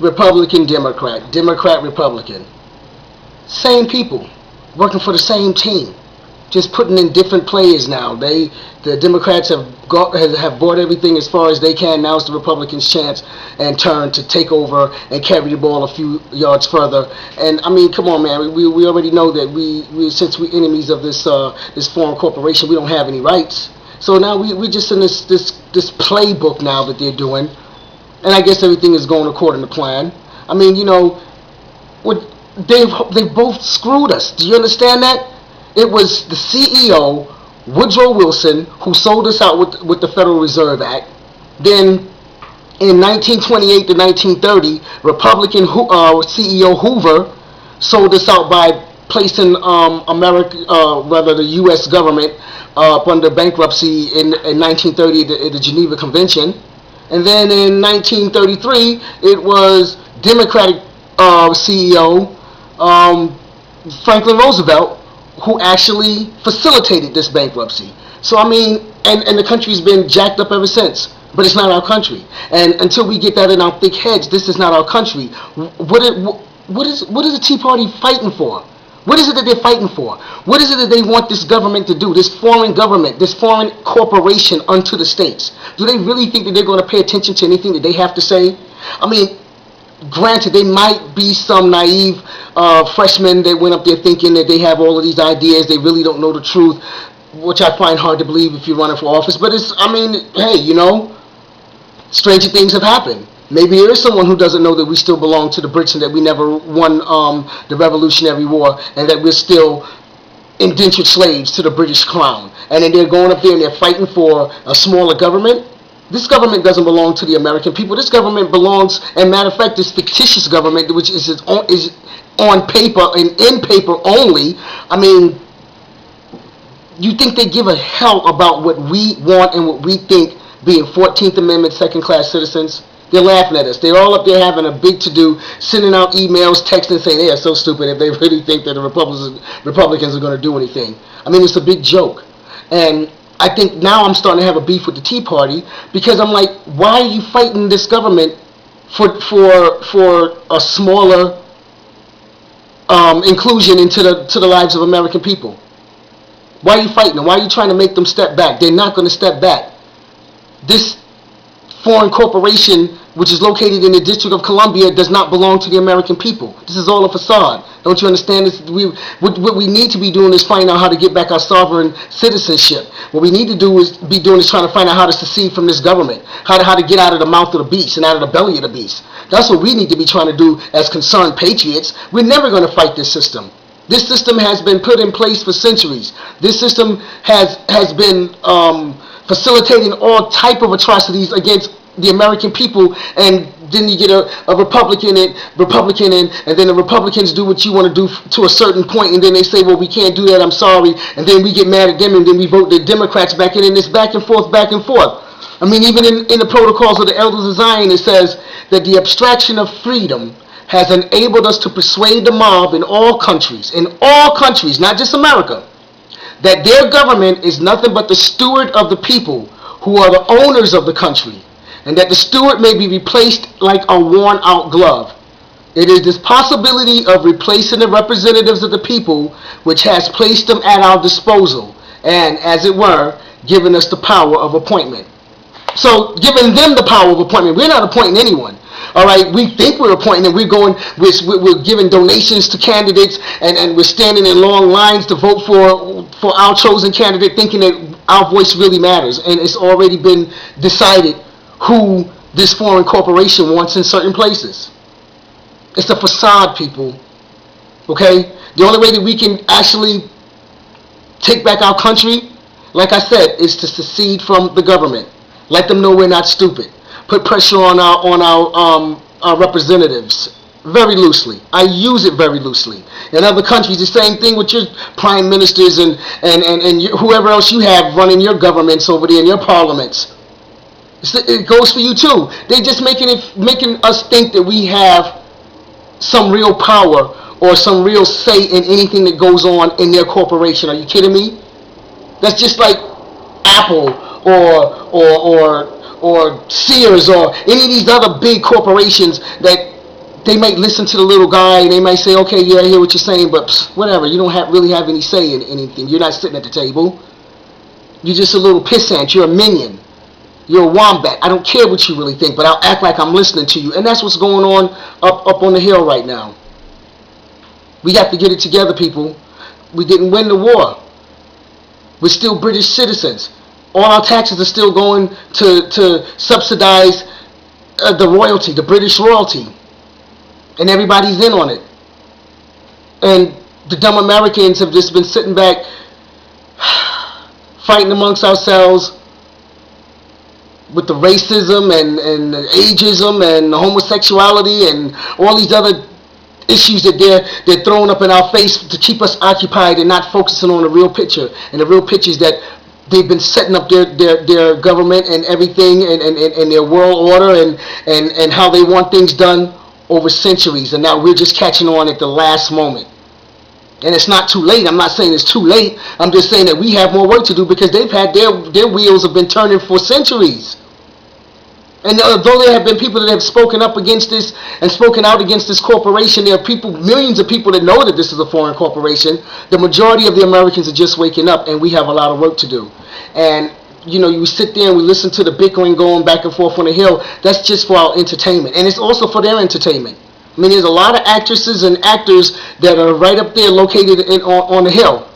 Republican, Democrat, Democrat, Republican. Same people working for the same team, just putting in different players now. The Democrats have bought everything as far as they can. Now it's the Republicans' chance and turn to take over and carry the ball a few yards further. And I mean, come on, man. We already know that since we're enemies of this foreign corporation, we don't have any rights. So now we're just in this playbook now that they're doing, and I guess everything is going according to plan. I mean, you know, they've both screwed us. Do you understand that? It was the CEO, Woodrow Wilson, who sold us out with the Federal Reserve Act. Then in 1928 to 1930, Republican CEO Hoover sold us out by placing the U.S. government up under bankruptcy in 1930 at the Geneva Convention. And then in 1933, it was Democratic CEO Franklin Roosevelt who actually facilitated this bankruptcy. So I mean, and the country's been jacked up ever since. But it's not our country. And until we get that in our thick heads, this is not our country. What is the Tea Party fighting for? What is it that they're fighting for? What is it that they want this government to do, this foreign government, this foreign corporation unto the states? Do they really think that they're going to pay attention to anything that they have to say? I mean, granted, they might be some naive freshmen that went up there thinking that they have all of these ideas. They really don't know the truth, which I find hard to believe if you're running for office. But I mean, hey, you know, stranger things have happened. Maybe there is someone who doesn't know that we still belong to the Brits and that we never won the Revolutionary War and that we're still indentured slaves to the British Crown. And then they're going up there and they're fighting for a smaller government. This government doesn't belong to the American people. This government belongs, and matter of fact, this fictitious government, which is on paper and in paper only. I mean, you think they give a hell about what we want and what we think being 14th Amendment second-class citizens? They're laughing at us. They're all up there having a big to-do, sending out emails, texting, saying they are so stupid if they really think that the Republicans are going to do anything. I mean, it's a big joke. And I think now I'm starting to have a beef with the Tea Party because I'm like, why are you fighting this government for a smaller inclusion into the lives of American people? Why are you fighting them? Why are you trying to make them step back? They're not going to step back. This foreign corporation, which is located in the District of Columbia, does not belong to the American people. This is all a facade. Don't you understand this? What we need to be doing is finding out how to get back our sovereign citizenship. What we need to do is trying to find out how to secede from this government, how to get out of the mouth of the beast and out of the belly of the beast. That's what we need to be trying to do as concerned patriots. We're never going to fight this system. This system has been put in place for centuries. This system has been facilitating all type of atrocities against the American people, and then you get a Republican in, and then the Republicans do what you want to do to a certain point, and then they say, well, we can't do that, I'm sorry, and then we get mad at them, and then we vote the Democrats back in, and it's back and forth. I mean, even in the protocols of the Elders of Zion, it says that the abstraction of freedom has enabled us to persuade the mob in all countries, not just America, that their government is nothing but the steward of the people who are the owners of the country, and that the steward may be replaced like a worn-out glove. It is this possibility of replacing the representatives of the people which has placed them at our disposal, and, as it were, given us the power of appointment. So, giving them the power of appointment. We're not appointing anyone. All right, we think we're appointing and we're giving donations to candidates and we're standing in long lines to vote for our chosen candidate, thinking that our voice really matters. And it's already been decided who this foreign corporation wants in certain places. It's a facade, people. Okay? The only way that we can actually take back our country, like I said, is to secede from the government. Let them know we're not stupid. Put pressure on our representatives very loosely. I use it very loosely. In other countries, the same thing with your prime ministers and whoever else you have running your governments over there in your parliaments. It goes for you too. They're just making us think that we have some real power or some real say in anything that goes on in their corporation. Are you kidding me? That's just like Apple or Sears or any of these other big corporations that they might listen to the little guy and they might say, okay, yeah, I hear what you're saying, but whatever, you don't really have any say in anything. You're not sitting at the table. You're just a little pissant. You're a minion. You're a wombat. I don't care what you really think, but I'll act like I'm listening to you. And that's what's going on up on the hill right now. We have to get it together, people. We didn't win the war. We're still British citizens. All our taxes are still going to subsidize the royalty, the British royalty. And everybody's in on it. And the dumb Americans have just been sitting back, fighting amongst ourselves with the racism and the ageism and the homosexuality and all these other issues that they're throwing up in our face to keep us occupied and not focusing on the real picture. And the real picture is that they've been setting up their government and everything and their world order and how they want things done over centuries, and now we're just catching on at the last moment. And it's not too late. I'm not saying it's too late. I'm just saying that we have more work to do because they've had their wheels have been turning for centuries. And although there have been people that have spoken up against this and spoken out against this corporation, there are people, millions of people that know that this is a foreign corporation. The majority of the Americans are just waking up, and we have a lot of work to do. And you know, you sit there and we listen to the bickering going back and forth on the hill. That's just for our entertainment, and it's also for their entertainment. I mean, there's a lot of actresses and actors that are right up there located on the hill.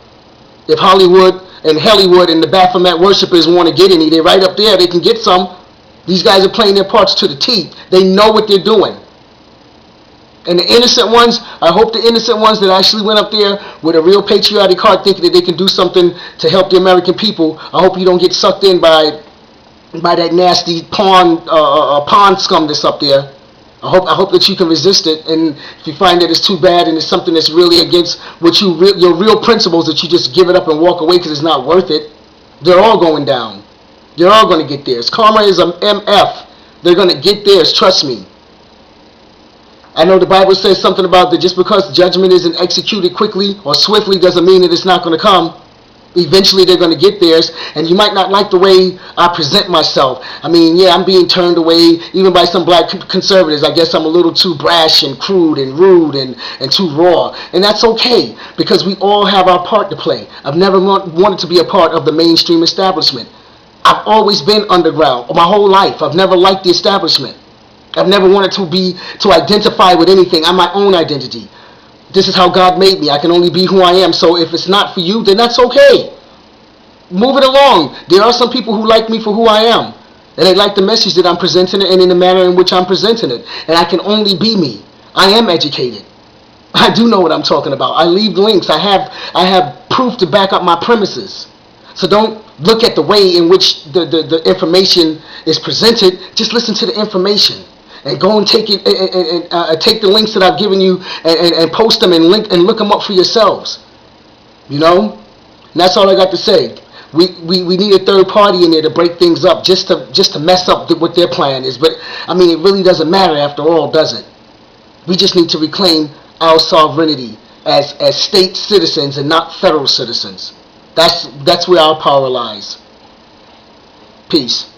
If Hollywood and Hollywood and the Baphomet worshippers want to get any, they're right up there. They can get some. These guys are playing their parts to the teeth. They know what they're doing. And the innocent ones, I hope the innocent ones that actually went up there with a real patriotic heart thinking that they can do something to help the American people, I hope you don't get sucked in by that nasty pawn scum that's up there. I hope that you can resist it, and if you find that it's too bad and it's something that's really against what your real principles, that you just give it up and walk away because it's not worth it. They're all going down. They're all going to get theirs. Karma is a MF. They're going to get theirs, trust me. I know the Bible says something about that just because judgment isn't executed quickly or swiftly doesn't mean that it's not going to come. Eventually they're going to get theirs, and you might not like the way I present myself. I mean, yeah, I'm being turned away even by some black conservatives. I guess I'm a little too brash and crude and rude and too raw. And that's okay, because we all have our part to play. I've never wanted to be a part of the mainstream establishment. I've always been underground my whole life. I've never liked the establishment. I've never wanted to identify with anything. I'm my own identity. This is how God made me. I can only be who I am. So if it's not for you, then that's okay. Move it along. There are some people who like me for who I am. And they like the message that I'm presenting it and in the manner in which I'm presenting it. And I can only be me. I am educated. I do know what I'm talking about. I leave links. I have proof to back up my premises. So don't look at the way in which the information is presented. Just listen to the information. And go and take it and take the links that I've given you and post them and look them up for yourselves. You know, and that's all I got to say. We need a third party in there to break things up, just to mess up what their plan is. But I mean, it really doesn't matter after all, does it? We just need to reclaim our sovereignty as state citizens and not federal citizens. That's where our power lies. Peace.